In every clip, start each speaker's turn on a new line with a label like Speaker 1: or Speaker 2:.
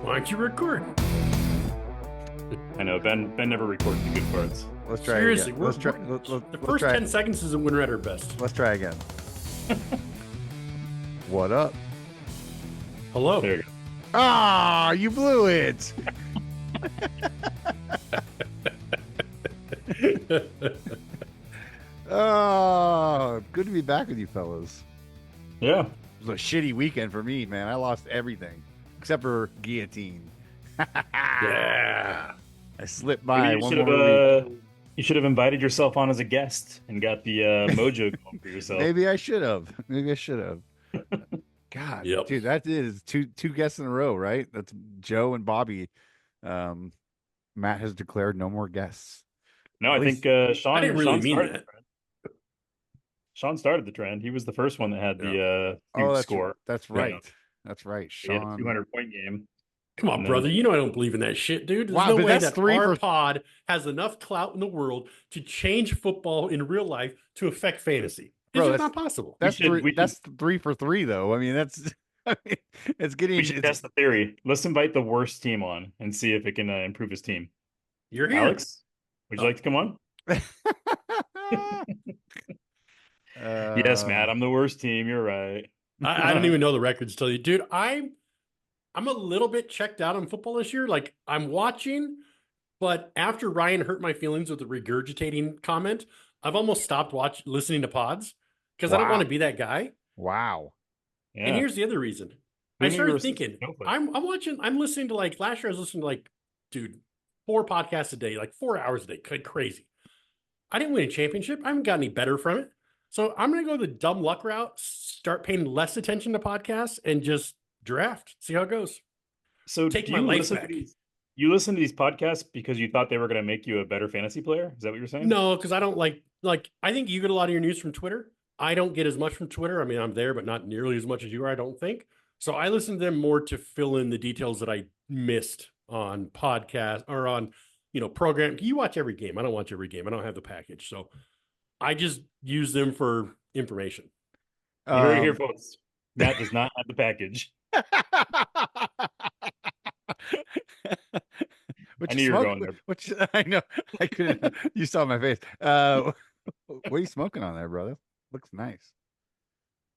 Speaker 1: Why aren't you recording?
Speaker 2: I know Ben never records the good parts.
Speaker 3: Let's try
Speaker 1: Seriously,
Speaker 3: again.
Speaker 1: the first 10 seconds isn't when we're at our best.
Speaker 3: Let's try again. What up?
Speaker 1: Hello.
Speaker 2: There you go.
Speaker 3: Ah, you blew it. Oh, good to be back with you fellas.
Speaker 2: Yeah.
Speaker 3: It was a shitty weekend for me, man. I lost everything except for guillotine.
Speaker 1: Yeah.
Speaker 3: I slipped by
Speaker 2: Maybe
Speaker 3: one more week.
Speaker 2: you should have invited yourself on as a guest and got the mojo going for yourself.
Speaker 3: Maybe I should have. God,
Speaker 1: Yep.
Speaker 3: dude, that is two guests in a row, right? That's Joe and Bobby. Matt has declared no more guests.
Speaker 2: No,
Speaker 3: At
Speaker 2: I
Speaker 3: least-
Speaker 2: think Sean.
Speaker 1: I didn't really
Speaker 2: Sean
Speaker 1: mean
Speaker 2: started
Speaker 1: that.
Speaker 2: the trend. Sean started the trend. He was the first one that had the huge
Speaker 3: that's
Speaker 2: score.
Speaker 3: That's
Speaker 2: Yeah.
Speaker 3: right. That's right.
Speaker 2: He had a
Speaker 3: Sean.
Speaker 2: 200-point game.
Speaker 1: Come on,
Speaker 2: And then-
Speaker 1: brother. You know I don't believe in that shit, dude. There's
Speaker 3: Wow,
Speaker 1: no
Speaker 3: but
Speaker 1: way
Speaker 3: that's
Speaker 1: that
Speaker 3: three
Speaker 1: our
Speaker 3: for-
Speaker 1: pod has enough clout in the world to change football in real life to affect fantasy. It's
Speaker 3: Bro,
Speaker 1: just not possible.
Speaker 3: That's
Speaker 2: should- we
Speaker 3: three.
Speaker 2: should-
Speaker 3: That's 3 for 3, though. I mean, that's. I mean, it's getting.
Speaker 2: We should test the theory. Let's invite the worst team on and see if it can improve his team.
Speaker 1: You're here.
Speaker 2: Alex, would you like to come on? Yes, Matt. I'm the worst team. You're right.
Speaker 1: I don't even know the records to tell you. Dude, I'm a little bit checked out on football this year. Like, I'm watching, but after Ryan hurt my feelings with the regurgitating comment, I've almost stopped listening to pods because I don't
Speaker 3: Wow.
Speaker 1: want to be that guy.
Speaker 3: Wow.
Speaker 2: Yeah.
Speaker 1: And here's the other reason. I
Speaker 2: Maybe
Speaker 1: started
Speaker 2: we're-
Speaker 1: thinking,
Speaker 2: Go for it.
Speaker 1: I'm listening to last year I was listening to dude, 4 podcasts a day, 4 hours a day, crazy. I didn't win a championship. I haven't got any better from it. So I'm going to go the dumb luck route, start paying less attention to podcasts and just draft, see how it goes.
Speaker 2: So
Speaker 1: Take
Speaker 2: do
Speaker 1: my
Speaker 2: you
Speaker 1: life
Speaker 2: listen
Speaker 1: back.
Speaker 2: to these? You listen to these podcasts because you thought they were going to make you a better fantasy player? Is that what you're saying?
Speaker 1: No, because I don't like, I think you get a lot of your news from Twitter. I don't get as much from Twitter. I mean, I'm there, but not nearly as much as you are, I don't think. So I listen to them more to fill in the details that I missed on podcast or on, program. You watch every game. I don't watch every game. I don't have the package. So I just use them for information.
Speaker 2: You heard it here, folks. Matt does not have the package.
Speaker 3: What
Speaker 2: I
Speaker 3: you
Speaker 2: knew you were
Speaker 3: smoking?
Speaker 2: going there.
Speaker 3: I know. I couldn't. You saw my face. What are you smoking on there, brother? Looks nice.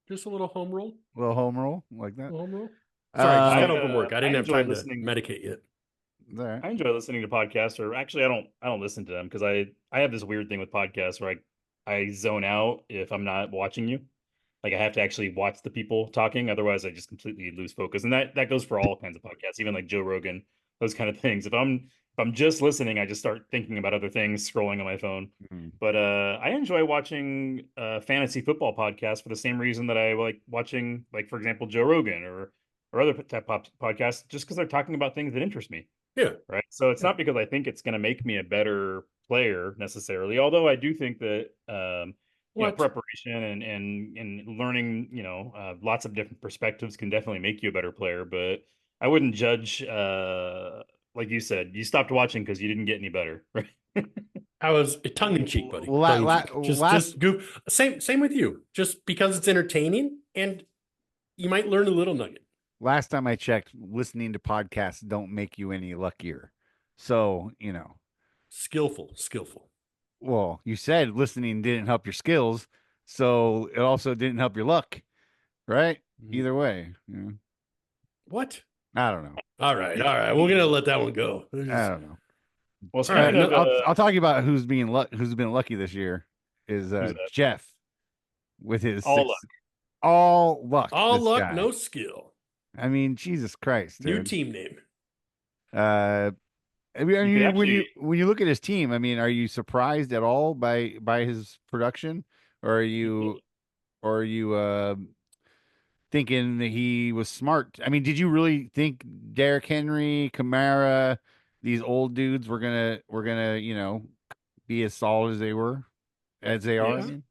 Speaker 1: Just a little home roll.
Speaker 3: Little home roll like that.
Speaker 1: Little home roll. Sorry, just got
Speaker 2: I,
Speaker 1: open work. I didn't have
Speaker 2: enjoy
Speaker 1: time
Speaker 2: listening.
Speaker 1: to medicate yet.
Speaker 3: All right.
Speaker 2: I enjoy listening to podcasts, or actually, I don't listen to them because I have this weird thing with podcasts where I zone out if I'm not watching you. Like I have to actually watch the people talking, otherwise I just completely lose focus. And that goes for all kinds of podcasts, even like Joe Rogan, those kind of things. If I'm just listening, I just start thinking about other things, scrolling on my phone.
Speaker 3: Mhm.
Speaker 2: But I enjoy watching fantasy football podcasts for the same reason that I like watching, like for example, Joe Rogan or other type of podcasts, just because they're talking about things that interest me.
Speaker 1: Yeah.
Speaker 2: Right. So it's not because I think it's going to make me a better player necessarily, although I do think that preparation and learning, lots of different perspectives can definitely make you a better player. But I wouldn't judge, like you said, you stopped watching because you didn't get any better, right?
Speaker 1: I was tongue in cheek, buddy.
Speaker 3: Just
Speaker 1: Just goof. Same with you. Just because it's entertaining and you might learn a little nugget.
Speaker 3: Last time I checked, listening to podcasts don't make you any luckier. So,
Speaker 1: Skillful.
Speaker 3: well, you said listening didn't help your skills, so it also didn't help your luck, right? Either way.
Speaker 1: What?
Speaker 3: I don't know.
Speaker 1: All right. We're gonna let that one go.
Speaker 3: I don't know.
Speaker 2: Well,
Speaker 1: All right,
Speaker 2: speaking of,
Speaker 3: I'll talk about who's been lucky this year is
Speaker 2: that?
Speaker 3: Jeff with his
Speaker 2: All luck.
Speaker 3: All luck.
Speaker 1: All
Speaker 3: this
Speaker 1: luck,
Speaker 3: guy.
Speaker 1: no skill.
Speaker 3: I mean, Jesus Christ.
Speaker 1: New
Speaker 3: Dude.
Speaker 1: team name.
Speaker 3: I mean,
Speaker 2: You could
Speaker 3: when you look at his team, I mean, are you surprised at all by his production, or are you thinking that he was smart? I mean, did you really think Derrick Henry, Kamara, these old dudes were gonna be as solid as they are?
Speaker 2: Yes.
Speaker 3: I mean?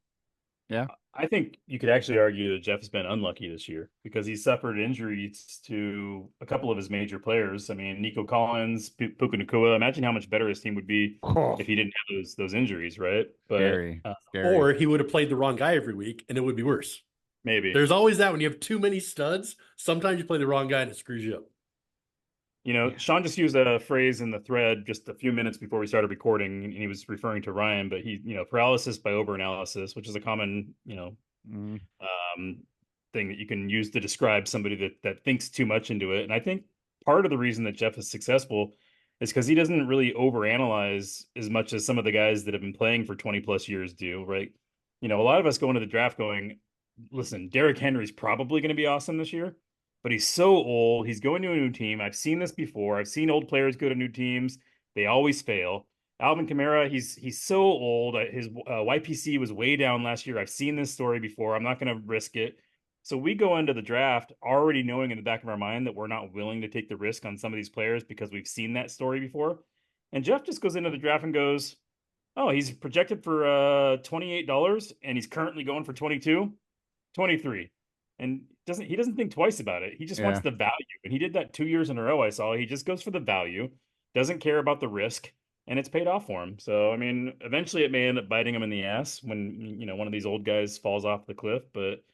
Speaker 3: Yeah.
Speaker 2: I think you could actually argue that Jeff's been unlucky this year because he suffered injuries to a couple of his major players. I mean, Nico Collins, Puka Nacua. Imagine how much better his team would be if he didn't have those injuries, right? But
Speaker 3: Scary.
Speaker 1: Or he would have played the wrong guy every week and it would be worse.
Speaker 2: maybe.
Speaker 1: There's always that when you have too many studs. Sometimes you play the wrong guy and it screws you up.
Speaker 2: You know,
Speaker 3: Yeah.
Speaker 2: Sean just used a phrase in the thread just a few minutes before we started recording, and he was referring to Ryan, but paralysis by overanalysis, which is a common,
Speaker 3: Mm,
Speaker 2: um, thing that you can use to describe somebody that thinks too much into it. And I think part of the reason that Jeff is successful is because he doesn't really overanalyze as much as some of the guys that have been playing for 20 plus years do, right? A lot of us go into the draft going, listen, Derrick Henry's probably going to be awesome this year, but he's so old. He's going to a new team. I've seen this before. I've seen old players go to new teams. They always fail. Alvin Kamara, he's so old. His YPC was way down last year. I've seen this story before. I'm not going to risk it. So we go into the draft already knowing in the back of our mind that we're not willing to take the risk on some of these players because we've seen that story before. And Jeff just goes into the draft and goes, "Oh, he's projected for $28 and he's currently going for 22, 23." And he doesn't think twice about it. He just wants
Speaker 3: yeah.
Speaker 2: the value. And he did that 2 years in a row. I saw he just goes for the value, doesn't care about the risk, and it's paid off for him. So I mean, eventually it may end up biting him in the ass when one of these old guys falls off the cliff. But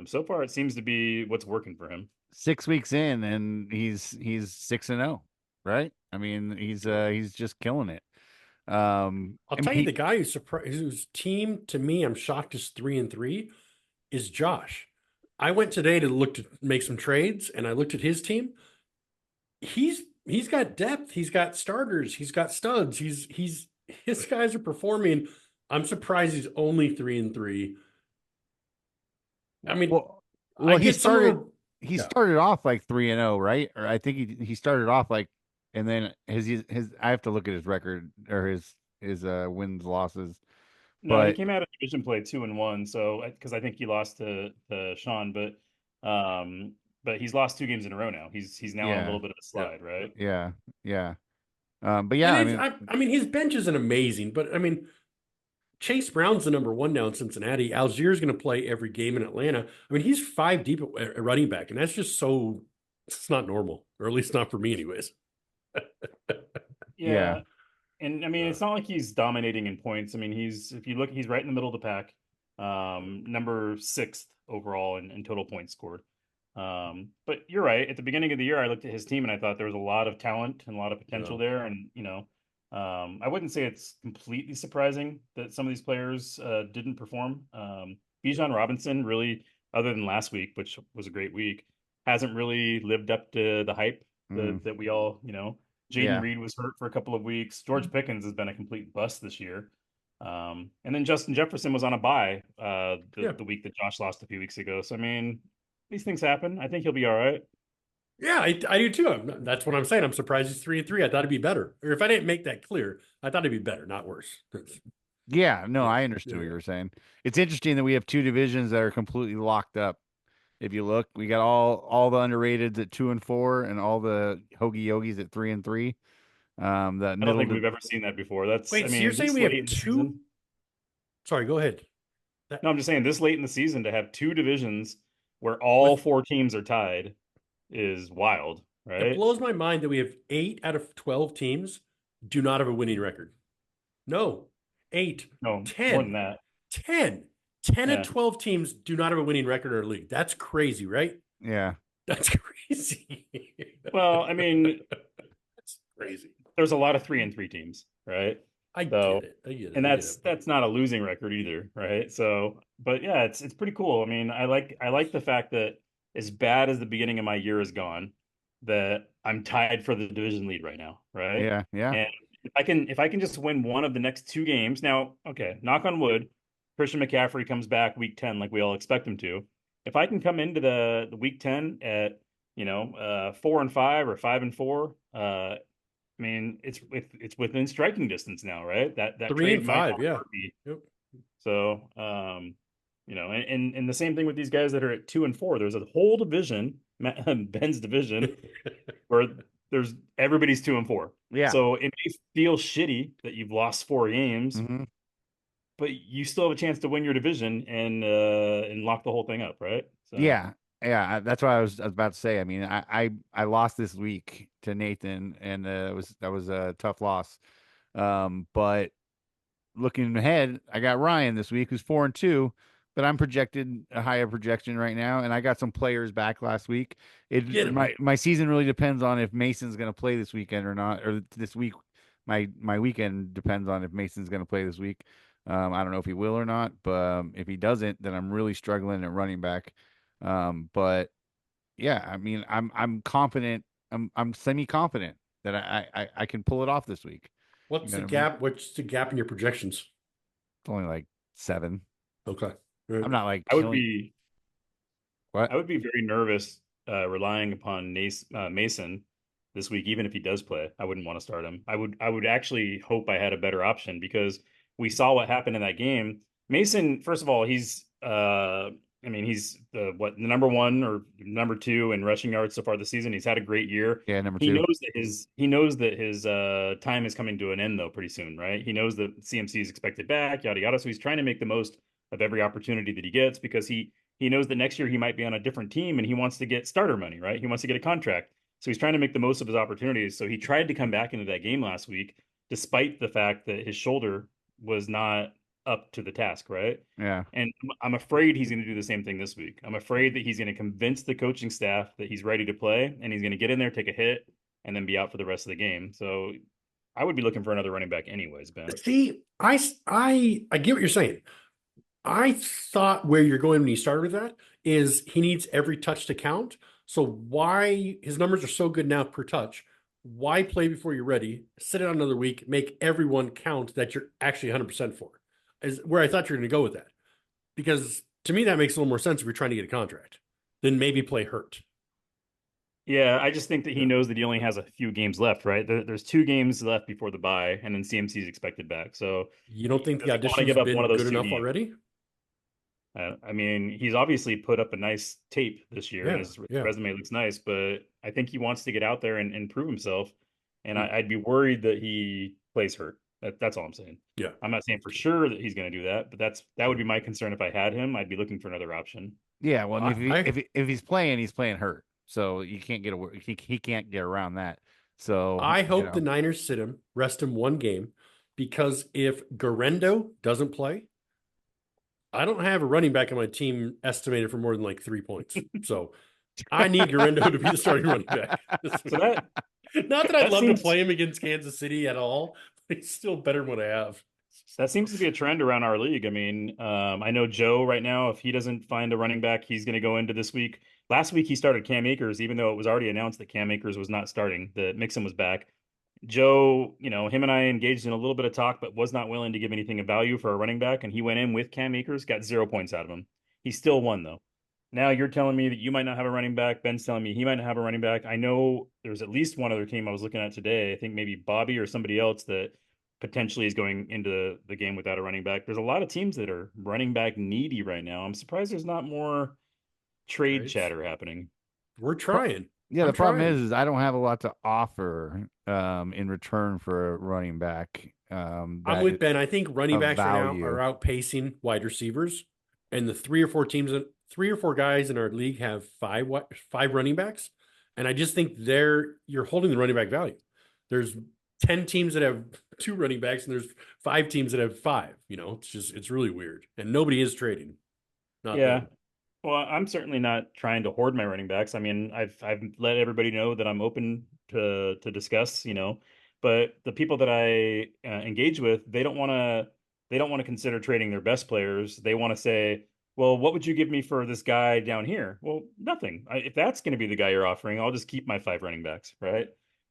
Speaker 2: so far it seems to be what's working for him.
Speaker 3: 6 weeks in, and he's 6-0, right? I mean, he's just killing it.
Speaker 1: I'll
Speaker 3: I mean,
Speaker 1: tell you, the guy whose team to me I'm shocked is 3-3 is Josh. I went today to look to make some trades, and I looked at his team. He's got depth. He's got starters. He's got studs. His guys are performing. I'm surprised he's only 3-3. I mean,
Speaker 3: well,
Speaker 1: I
Speaker 3: he
Speaker 1: get some of
Speaker 3: started
Speaker 1: them.
Speaker 3: he
Speaker 1: Yeah.
Speaker 3: started off like 3-0, right? Or I think he started off like, and then his I have to look at his record or his wins losses,
Speaker 2: No, he
Speaker 3: but
Speaker 2: came out of division play 2-1. So because I think he lost to Sean, but he's lost 2 games in a row now. He's now on a
Speaker 3: yeah,
Speaker 2: little bit of a
Speaker 1: Yeah.
Speaker 2: slide, right?
Speaker 3: yeah, yeah. But
Speaker 1: And
Speaker 3: yeah, I mean,
Speaker 1: I mean, his bench isn't amazing, but I mean, Chase Brown's the number one now in Cincinnati. Algier's going to play every game in Atlanta. I mean, he's 5 deep at running back, and that's just so it's not normal, or at least not for me, anyways.
Speaker 3: yeah,
Speaker 2: Yeah. And I mean, it's not like he's dominating in points. I mean, if you look, he's right in the middle of the pack, number sixth overall in total points scored. But you're right. At the beginning of the year, I looked at his team and I thought there was a lot of talent and a lot of
Speaker 1: Yeah.
Speaker 2: potential there. And I wouldn't say it's completely surprising that some of these players didn't perform. Bijan Robinson really, other than last week, which was a great week, hasn't really lived up to the hype
Speaker 3: mm,
Speaker 2: that we all. Jaden
Speaker 3: yeah,
Speaker 2: Reed was hurt for a couple of weeks. George Pickens has been a complete bust this year. And then Justin Jefferson was on a bye
Speaker 1: Yeah.
Speaker 2: the week that Josh lost a few weeks ago. So I mean, these things happen. I think he'll be all right.
Speaker 1: Yeah, I do too. That's what I'm saying. I'm surprised he's 3-3. I thought it'd be better. Or if I didn't make that clear, I thought it'd be better, not worse.
Speaker 3: yeah. No,
Speaker 1: Yeah.
Speaker 3: I understood what
Speaker 1: Yeah.
Speaker 3: you were saying. It's interesting that we have two divisions that are completely locked up. If you look, we got all the underrateds at 2-4, and all the hoagie yogis at 3-3. That
Speaker 2: I don't
Speaker 3: middle,
Speaker 2: think we've ever seen that before. I
Speaker 1: Wait, so you're
Speaker 2: mean,
Speaker 1: saying
Speaker 2: this
Speaker 1: we
Speaker 2: late
Speaker 1: have
Speaker 2: in the
Speaker 1: two?
Speaker 2: season.
Speaker 1: Sorry, go ahead. That
Speaker 2: No, I'm just saying this late in the season to have two divisions where
Speaker 1: with
Speaker 2: all four teams are tied is wild,
Speaker 1: it
Speaker 2: right?
Speaker 1: blows my mind that we have 8 out of 12 teams do not have a winning record. No, eight,
Speaker 2: No, more than
Speaker 1: 10,
Speaker 2: that.
Speaker 1: 10, 10 of
Speaker 2: Yeah.
Speaker 1: 12 teams do not have a winning record in our league. That's crazy, right?
Speaker 3: yeah,
Speaker 1: That's crazy.
Speaker 2: Well, I mean,
Speaker 1: That's crazy.
Speaker 2: there's a lot of 3-3 teams, right?
Speaker 1: I
Speaker 2: So,
Speaker 1: get it. I get it.
Speaker 2: and
Speaker 1: I get
Speaker 2: that's
Speaker 1: it.
Speaker 2: that's not a losing record either, right? So, but yeah, it's pretty cool. I mean, I like the fact that as bad as the beginning of my year has gone, that I'm tied for the division lead right now, right?
Speaker 3: yeah, yeah,
Speaker 2: And if I can just win one of the next two games, now, okay, knock on wood, Christian McCaffrey comes back week 10 like we all expect him to. If I can come into the week 10 at 4-5 or 5-4, I mean, it's within striking distance now, right? That
Speaker 1: Three
Speaker 2: trade
Speaker 1: and
Speaker 2: might
Speaker 1: five.
Speaker 2: not
Speaker 1: Yeah.
Speaker 2: hurt me.
Speaker 1: Yep.
Speaker 2: So, and the same thing with these guys that are at 2-4. There's a whole division, Ben's division, where there's everybody's 2-4.
Speaker 3: yeah.
Speaker 2: So it may feel shitty that you've lost 4 games,
Speaker 3: Hmm.
Speaker 2: but you still have a chance to win your division and lock the whole thing up, right? So
Speaker 3: Yeah, yeah. That's what I was about to say. I mean, I lost this week to Nathan, and that was a tough loss. But looking ahead, I got Ryan this week, who's 4-2. but I'm projected a higher projection right now, and I got some players back last week.
Speaker 1: Get 'em.
Speaker 3: My season really depends on if Mason's going to play this weekend or not, or this week. My weekend depends on if Mason's going to play this week. I don't know if he will or not, but if he doesn't, then I'm really struggling at running back. But yeah, I mean, I'm confident. I'm semi confident that I can pull it off this week.
Speaker 1: What's
Speaker 3: You
Speaker 1: the
Speaker 3: know what I mean?
Speaker 1: gap? What's the gap in your projections?
Speaker 3: It's only like 7.
Speaker 1: Okay.
Speaker 3: I'm not like
Speaker 2: I would
Speaker 3: killing.
Speaker 2: be
Speaker 3: What?
Speaker 2: I would be very nervous relying upon Mason this week, even if he does play. I wouldn't want to start him. I would actually hope I had a better option because we saw what happened in that game. Mason, first of all, he's the number 1 or number 2 in rushing yards so far this season. He's had a great year.
Speaker 3: Yeah, number
Speaker 2: He
Speaker 3: 2.
Speaker 2: knows that his time is coming to an end though pretty soon, right? He knows that CMC is expected back, yada yada. So he's trying to make the most of every opportunity that he gets because he knows that next year he might be on a different team and he wants to get starter money, right? He wants to get a contract. So he's trying to make the most of his opportunities. So he tried to come back into that game last week, despite the fact that his shoulder was not up to the task, right?
Speaker 3: Yeah.
Speaker 2: And I'm afraid he's going to do the same thing this week. I'm afraid that he's going to convince the coaching staff that he's ready to play and he's going to get in there, take a hit, and then be out for the rest of the game. So I would be looking for another running back anyways, Ben.
Speaker 1: See, I get what you're saying. I thought where you're going when you started with that is he needs every touch to count. So why his numbers are so good now per touch? Why play before you're ready? Sit it out another week, make everyone count that you're actually 100% for. Is where I thought you were going to go with that. Because to me, that makes a little more sense if you're trying to get a contract. Then maybe play hurt.
Speaker 2: Yeah, I just think that he knows that he only has a few games left, right? There's 2 games left before the bye, and then CMC is expected back. So
Speaker 1: You don't think the
Speaker 2: doesn't wanna
Speaker 1: audition's
Speaker 2: give up
Speaker 1: been
Speaker 2: one of those
Speaker 1: good
Speaker 2: 2
Speaker 1: enough
Speaker 2: games.
Speaker 1: already?
Speaker 2: I mean, he's obviously put up a nice tape this year, and his
Speaker 1: Yeah.
Speaker 2: resume looks nice, but I think he wants to get out there and prove himself. And
Speaker 1: Hmm.
Speaker 2: I'd be worried that he plays hurt. That's all I'm saying.
Speaker 1: Yeah.
Speaker 2: I'm not saying for sure that he's going to do that, but that would be my concern if I had him. I'd be looking for another option.
Speaker 3: Yeah. Well, and
Speaker 1: I-
Speaker 3: if he's playing hurt, so you can't get he can't get around that. So
Speaker 1: I
Speaker 3: you
Speaker 1: hope
Speaker 3: know.
Speaker 1: the Niners sit him, rest him one game, because if Garendo doesn't play, I don't have a running back on my team estimated for more than like 3 points. So I need Garendo to be the starting running back.
Speaker 2: So that
Speaker 1: Not that I'd
Speaker 2: that
Speaker 1: love
Speaker 2: seems-
Speaker 1: to play him against Kansas City at all, but he's still better than what I have.
Speaker 2: That seems to be a trend around our league. I mean, I know Joe right now, if he doesn't find a running back, he's going to go into this week. Last week, he started Cam Akers, even though it was already announced that Cam Akers was not starting, that Mixon was back. Joe, him and I engaged in a little bit of talk, but was not willing to give anything of value for a running back. And he went in with Cam Akers, got 0 points out of him. He still won, though. Now you're telling me that you might not have a running back. Ben's telling me he might not have a running back. I know there's at least one other team I was looking at today. I think maybe Bobby or somebody else that potentially is going into the game without a running back. There's a lot of teams that are running back needy right now. I'm surprised there's not more trade
Speaker 1: Trades?
Speaker 2: chatter happening.
Speaker 1: We're trying.
Speaker 3: Yeah,
Speaker 1: I'm
Speaker 3: the problem
Speaker 1: trying.
Speaker 3: is I don't have a lot to offer in return for a running back.
Speaker 1: I'm
Speaker 3: that
Speaker 1: with
Speaker 3: is-
Speaker 1: Ben. I think running
Speaker 3: of
Speaker 1: backs right now
Speaker 3: value.
Speaker 1: are outpacing wide receivers, and the 3 or 4 guys in our league have 5 running backs, and I just think you're holding the running back value. There's 10 teams that have 2 running backs, and there's 5 teams that have 5. It's really weird, and nobody is trading. Not
Speaker 2: Yeah.
Speaker 1: them.
Speaker 2: Well, I'm certainly not trying to hoard my running backs. I mean, I've let everybody know that I'm open to discuss, but the people that I engage with, they don't want to consider trading their best players. They want to say, well, what would you give me for this guy down here? Well, nothing. If that's going to be the guy you're offering, I'll just keep my 5 running backs, right?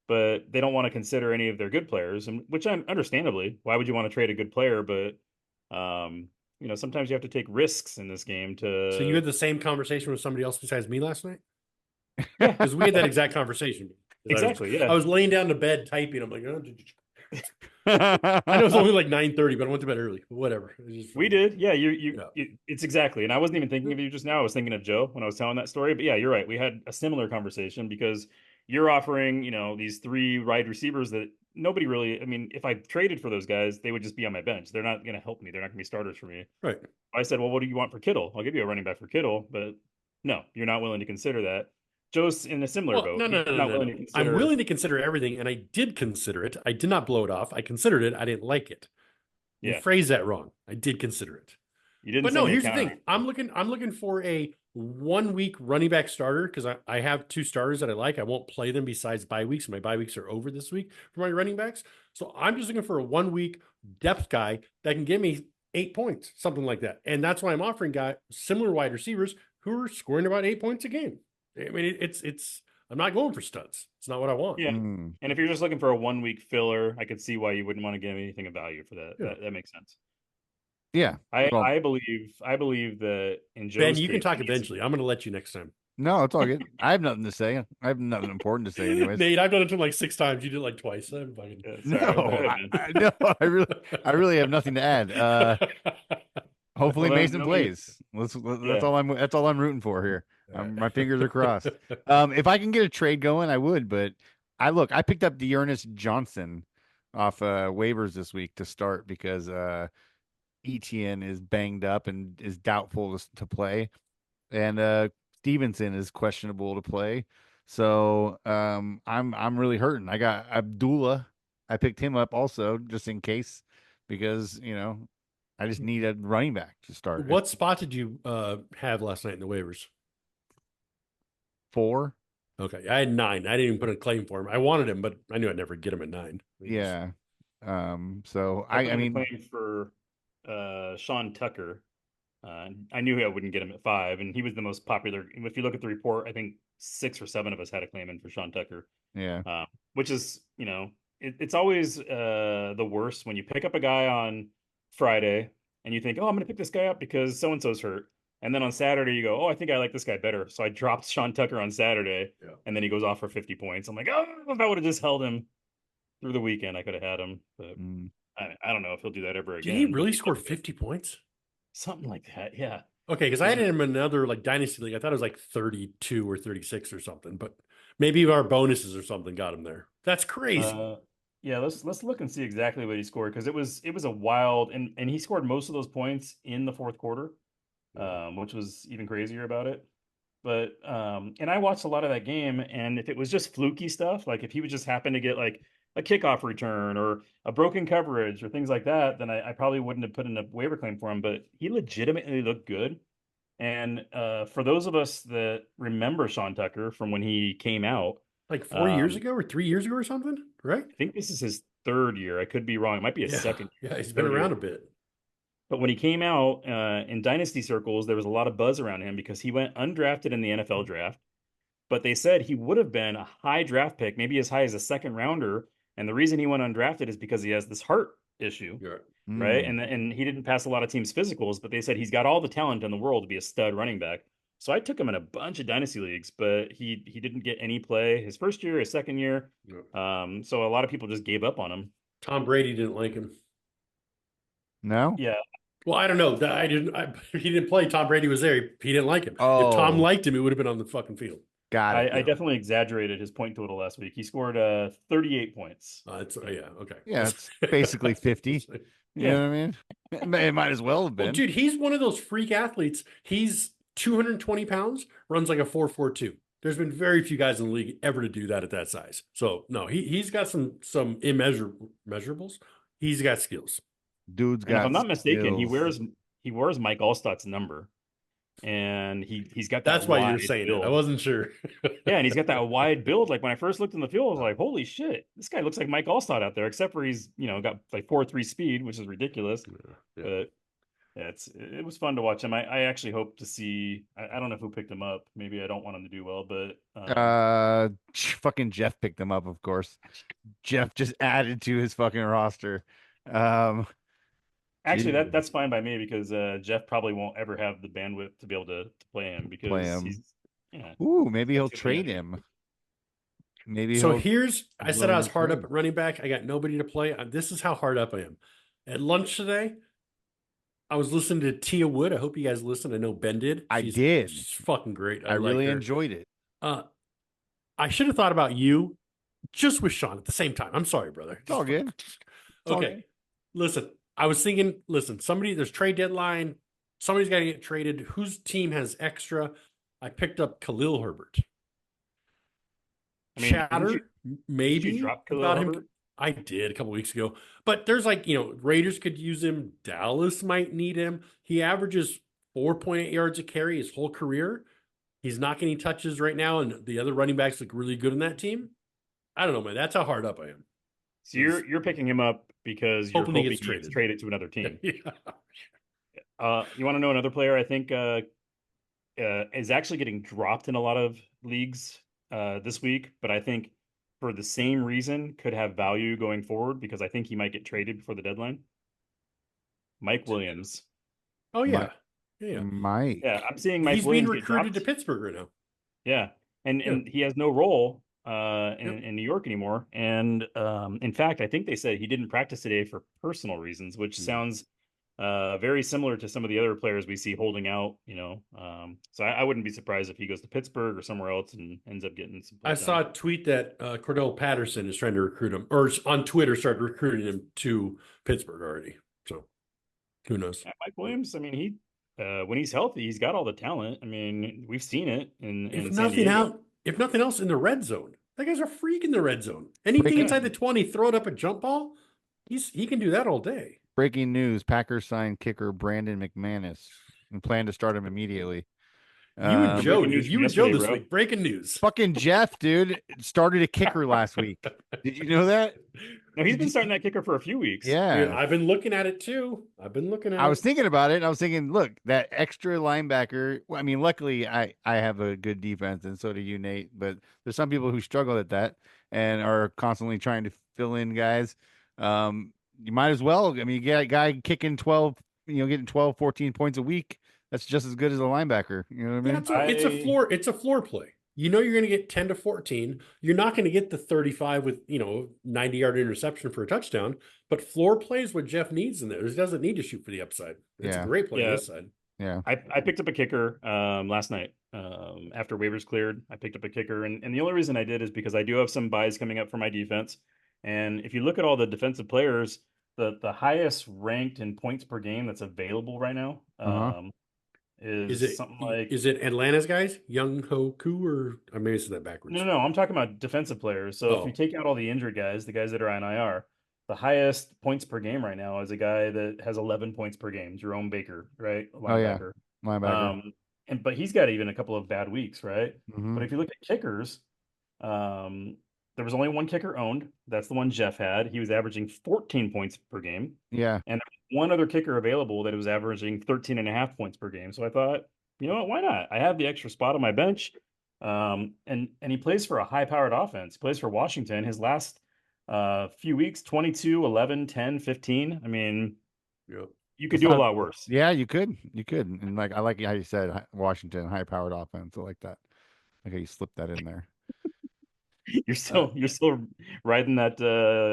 Speaker 2: But they don't want to consider any of their good players, and which I'm understandably. Why would you want to trade a good player? But sometimes you have to take risks in this game to.
Speaker 1: So you had the same conversation with somebody else besides me last night? Because we had that exact conversation.
Speaker 2: Exactly. Yeah.
Speaker 1: I was laying down to bed typing. I'm like, I know it was only like 9:30, but I went to bed early. Whatever.
Speaker 2: We did. Yeah.
Speaker 1: Yeah.
Speaker 2: It's exactly. And I wasn't even thinking of you just now. I was thinking of Joe when I was telling that story. But yeah, you're right. We had a similar conversation because you're offering, these 3 wide receivers that nobody really. I mean, if I traded for those guys, they would just be on my bench. They're not going to help me. They're not going to be starters for me.
Speaker 1: Right.
Speaker 2: I said, well, what do you want for Kittle? I'll give you a running back for Kittle, but no, you're not willing to consider that. Joe's in a similar boat.
Speaker 1: No.
Speaker 2: He's not willing to consider.
Speaker 1: I'm willing to consider everything, and I did consider it. I did not blow it off. I considered it. I didn't like it. You
Speaker 2: Yeah.
Speaker 1: phrased that wrong. I did consider it.
Speaker 2: You didn't
Speaker 1: But
Speaker 2: send
Speaker 1: no,
Speaker 2: me a
Speaker 1: here's the
Speaker 2: counter.
Speaker 1: thing. I'm looking for a 1 week running back starter because I have 2 starters that I like. I won't play them besides bye weeks. My bye weeks are over this week for my running backs. So I'm just looking for a 1 week depth guy that can give me 8 points, something like that. And that's why I'm offering guy similar wide receivers who are scoring about 8 points a game. I mean, it's I'm not going for studs. It's not what I want.
Speaker 2: Yeah.
Speaker 3: Mm.
Speaker 2: And if you're just looking for a 1 week filler, I could see why you wouldn't want to give anything of value for that.
Speaker 1: Yeah.
Speaker 2: That makes sense.
Speaker 3: Yeah. Well,
Speaker 2: I believe that in Joe's
Speaker 1: Ben, you can
Speaker 2: case,
Speaker 1: talk eventually. I'm going to let you next time.
Speaker 3: no, it's all good. I have nothing to say. I have nothing important to say, anyways.
Speaker 1: Nate, I've done it to him like 6 times. You did it like twice. I'm fucking...
Speaker 2: Yeah,
Speaker 3: No,
Speaker 2: sorry, go ahead, man.
Speaker 3: no, I really have nothing to add. Hopefully
Speaker 2: Well, then,
Speaker 3: Mason
Speaker 2: no,
Speaker 3: plays. That's
Speaker 2: Yeah.
Speaker 3: all I'm rooting for here.
Speaker 1: All right.
Speaker 3: My fingers are crossed. If I can get a trade going, I would. But I picked up Dearness Johnson off waivers this week to start because Etienne is banged up and is doubtful to play, and Stevenson is questionable to play. So I'm really hurting. I got Abdullah. I picked him up also just in case because I just need a running back to start.
Speaker 1: What spot did you have last night in the waivers?
Speaker 3: 4.
Speaker 1: Okay, I had 9. I didn't even put a claim for him. I wanted him, but I knew I'd never get him at 9.
Speaker 3: Yeah. So
Speaker 2: I
Speaker 3: I mean,
Speaker 2: claim for Sean Tucker. I knew I wouldn't get him at 5, and he was the most popular. If you look at the report, I think 6 or 7 of us had a claim in for Sean Tucker.
Speaker 3: yeah.
Speaker 2: Which is, it's always the worst when you pick up a guy on Friday and you think, oh, I'm going to pick this guy up because so and so's hurt. And then on Saturday, you go, oh, I think I like this guy better. So I dropped Sean Tucker on Saturday, and then he goes off for 50 points. I'm like, oh, if I would have just held him through the weekend, I could have had him. But I don't know if he'll do that ever again.
Speaker 1: Did he really score 50 points?
Speaker 2: Something like that, yeah.
Speaker 1: Okay, because I had him in another like dynasty league. I thought it was like 32 or 36 or something, but maybe our bonuses or something got him there. That's crazy.
Speaker 2: Yeah, let's look and see exactly what he scored because it was a wild and he scored most of those points in the fourth quarter, which was even crazier about it. But and I watched a lot of that game, and if it was just fluky stuff, like if he would just happen to get like a kickoff return or a broken coverage or things like that, then I probably wouldn't have put in a waiver claim for him. But he legitimately looked good. And for those of us that remember Sean Tucker from when he came out,
Speaker 1: like 4 years ago or 3 years ago or something, right?
Speaker 2: I think this is his 3rd year. I could be wrong. It might be a second.
Speaker 1: Yeah, he's been around a bit.
Speaker 2: But when he came out in dynasty circles, there was a lot of buzz around him because he went undrafted in the NFL draft. But they said he would have been a high draft pick, maybe as high as a 2nd rounder. And the reason he went undrafted is because he has this heart issue, right? And he didn't pass a lot of teams' physicals, but they said he's got all the talent in the world to be a stud running back. So I took him in a bunch of dynasty leagues, but he didn't get any play his 1st year, his 2nd year. So a lot of people just gave up on him.
Speaker 1: Tom Brady didn't like him.
Speaker 3: No?
Speaker 2: Yeah.
Speaker 1: Well, I don't know. He didn't play. Tom Brady was there. He didn't like him.
Speaker 3: Oh.
Speaker 1: If Tom liked him, it would have been on the fucking field.
Speaker 3: Got it.
Speaker 2: I definitely exaggerated his point total last week. He scored 38 points.
Speaker 1: Yeah, okay.
Speaker 3: Yeah, it's basically 50. You know what I mean? It might as well have been.
Speaker 1: Well, dude, he's one of those freak athletes. He's 220 pounds, runs like a 4.42. There's been very few guys in the league ever to do that at that size. So no, he's got some measurables. He's got skills.
Speaker 3: Dude's got.
Speaker 2: And if I'm not mistaken,
Speaker 3: skills.
Speaker 2: he wears Mike Allstott's number, and he's got that.
Speaker 1: That's why you're saying
Speaker 2: build.
Speaker 1: it. I wasn't sure.
Speaker 2: Yeah, and he's got that wide build. Like when I first looked in the field, I was like, "Holy shit, this guy looks like Mike Allstott out there." Except for he's got like 4.3 speed, which is ridiculous.
Speaker 1: Yeah.
Speaker 2: But yeah, it was fun to watch him. I actually hope to see. I don't know who picked him up. Maybe I don't want him to do well, but
Speaker 3: fucking Jeff picked them up, of course. Jeff just added to his fucking roster.
Speaker 2: Actually, that's fine by me because Jeff probably won't ever have the bandwidth to be able to play him because he's
Speaker 3: Ooh, maybe he'll trade him. Maybe
Speaker 1: so. I said I was hard up at running back. I got nobody to play. This is how hard up I am. At lunch today, I was listening to Tia Wood. I hope you guys listened. I know Ben did.
Speaker 3: I did.
Speaker 1: She's fucking great.
Speaker 3: I really enjoyed it.
Speaker 1: I should have thought about you just with Sean at the same time. I'm sorry, brother.
Speaker 3: It's all good.
Speaker 1: Okay. Listen, I was thinking, there's trade deadline. Somebody's got to get traded. Whose team has extra? I picked up Khalil Herbert.
Speaker 2: I mean,
Speaker 1: Chatter, maybe
Speaker 2: drop Khalil
Speaker 1: about him.
Speaker 2: Herbert?
Speaker 1: I did a couple weeks ago, but there's like, Raiders could use him. Dallas might need him. He averages 4.8 yards a carry his whole career. He's not getting touches right now, and the other running backs look really good in that team. I don't know, man. That's how hard up I am.
Speaker 2: So you're picking him up because you're
Speaker 1: Hoping
Speaker 2: hoping
Speaker 1: he
Speaker 2: he
Speaker 1: gets
Speaker 2: gets traded to another team.
Speaker 1: Yeah.
Speaker 2: You want to know another player I think is actually getting dropped in a lot of leagues this week, but I think for the same reason could have value going forward because I think he might get traded before the deadline. Mike Williams.
Speaker 1: Oh yeah. Yeah.
Speaker 3: Mike.
Speaker 2: Yeah, I'm seeing Mike
Speaker 1: He's
Speaker 2: Williams
Speaker 1: being
Speaker 2: get
Speaker 1: recruited
Speaker 2: dropped.
Speaker 1: to Pittsburgh right now.
Speaker 2: Yeah. And he has no role in New York anymore. And in fact, I think they said he didn't practice today for personal reasons, which sounds very similar to some of the other players we see holding out, So I wouldn't be surprised if he goes to Pittsburgh or somewhere else and ends up getting some.
Speaker 1: I saw a tweet that Cordell Patterson is trying to recruit him, or on Twitter started recruiting him to Pittsburgh already. So who knows?
Speaker 2: Yeah, Mike Williams, I mean, he when he's healthy, he's got all the talent. I mean, we've seen it in San Diego.
Speaker 1: If nothing else, in the red zone. That guy's a freak in the red zone. Anything inside the 20, throw it up a jump ball. He can do that all day.
Speaker 3: Breaking news: Packers signed kicker Brandon McManus and plan to start him immediately.
Speaker 1: You and Joe this
Speaker 2: bro.
Speaker 1: week. Breaking news.
Speaker 3: Fucking Jeff, dude, started a kicker last week. Did you know that?
Speaker 2: No, he's been starting that kicker for a few weeks.
Speaker 3: Yeah.
Speaker 1: Dude, I've been looking at it too.
Speaker 3: I was thinking about it. And I was thinking, look, that extra linebacker. Well, I mean, luckily, I have a good defense, and so do you, Nate. But there's some people who struggle at that and are constantly trying to fill in guys. You might as well. I mean, you get a guy kicking 12, getting 12, 14 points a week. That's just as good as a linebacker. You know what I mean?
Speaker 1: It's a floor play. You're going to get 10 to 14. You're not going to get the 35 with, 90-yard interception for a touchdown, but floor plays what Jeff needs in there. He doesn't need to shoot for the upside. It's a great play on this side.
Speaker 3: Yeah.
Speaker 2: I picked up a kicker last night after waivers cleared. I picked up a kicker. And the only reason I did is because I do have some buys coming up for my defense. And if you look at all the defensive players, the highest ranked in points per game that's available right now is
Speaker 1: it Atlanta's guys? Young Ho Koo, or I may have said that backwards.
Speaker 2: No, I'm talking about defensive players. So if you take out all the injured guys, the guys that are on IR, the highest points per game right now is a guy that has 11 points per game, Jerome Baker, right?
Speaker 3: Linebacker.
Speaker 2: But he's got even a couple of bad weeks, right?
Speaker 3: Mm-hmm.
Speaker 2: But if you look at kickers, there was only one kicker owned. That's the one Jeff had. He was averaging 14 points per game.
Speaker 3: Yeah.
Speaker 2: And one other kicker available that was averaging 13 and a half points per game. So I thought, you know what, why not? I have the extra spot on my bench. And he plays for a high-powered offense. He plays for Washington. His last few weeks, 22, 11, 10, 15. I mean, you could do a lot worse.
Speaker 3: Yeah, you could. And I like how you said Washington, high-powered offense. I like that. Like how you slipped that in there.
Speaker 2: You're still riding that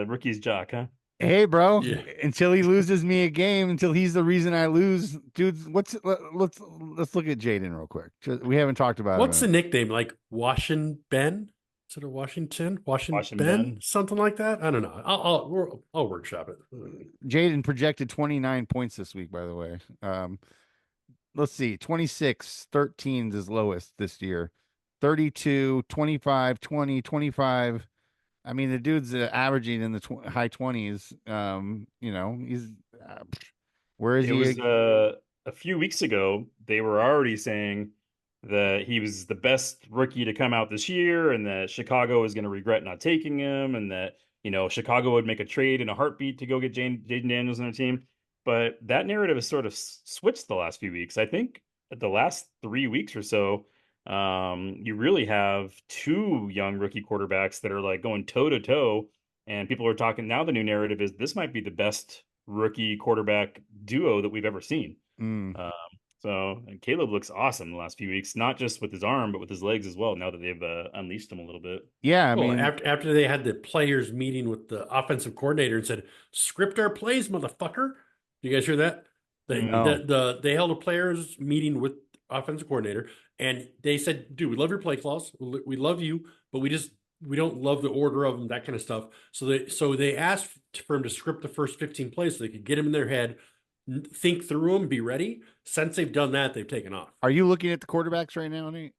Speaker 2: rookie's jock, huh?
Speaker 3: Hey, bro! Yeah. Until he loses me a game, until he's the reason I lose, dude. Let's look at Jaden real quick. We haven't talked about
Speaker 1: what's the nickname, like Washington Ben? Is it a Washington Ben? Something like that. I don't know. I'll workshop it.
Speaker 3: Jaden projected 29 points this week. By the way, let's see, 26, 13 is his lowest this year. 32, 25, 20, 25. I mean, the dude's averaging in the high 20s. He's where is he?
Speaker 2: It was a few weeks ago. They were already saying that he was the best rookie to come out this year, and that Chicago is going to regret not taking him, and that Chicago would make a trade in a heartbeat to go get Jaden Daniels on their team. But that narrative has sort of switched the last few weeks. I think the last 3 weeks or so. You really have two young rookie quarterbacks that are like going toe to toe, and people are talking now. The new narrative is this might be the best rookie quarterback duo that we've ever seen. So Caleb looks awesome the last few weeks, not just with his arm, but with his legs as well. Now that they've unleashed him a little bit.
Speaker 3: Yeah, I mean,
Speaker 1: after they had the players meeting with the offensive coordinator and said, "Script our plays, motherfucker." You guys hear that? They held a players meeting with offensive coordinator. And they said, dude, we love your play calls. We love you, but we don't love the order of them, that kind of stuff. So they asked for him to script the first 15 plays so they could get them in their head, think through them, be ready. Since they've done that, they've taken off.
Speaker 3: Are you looking at the quarterbacks right now, Nate?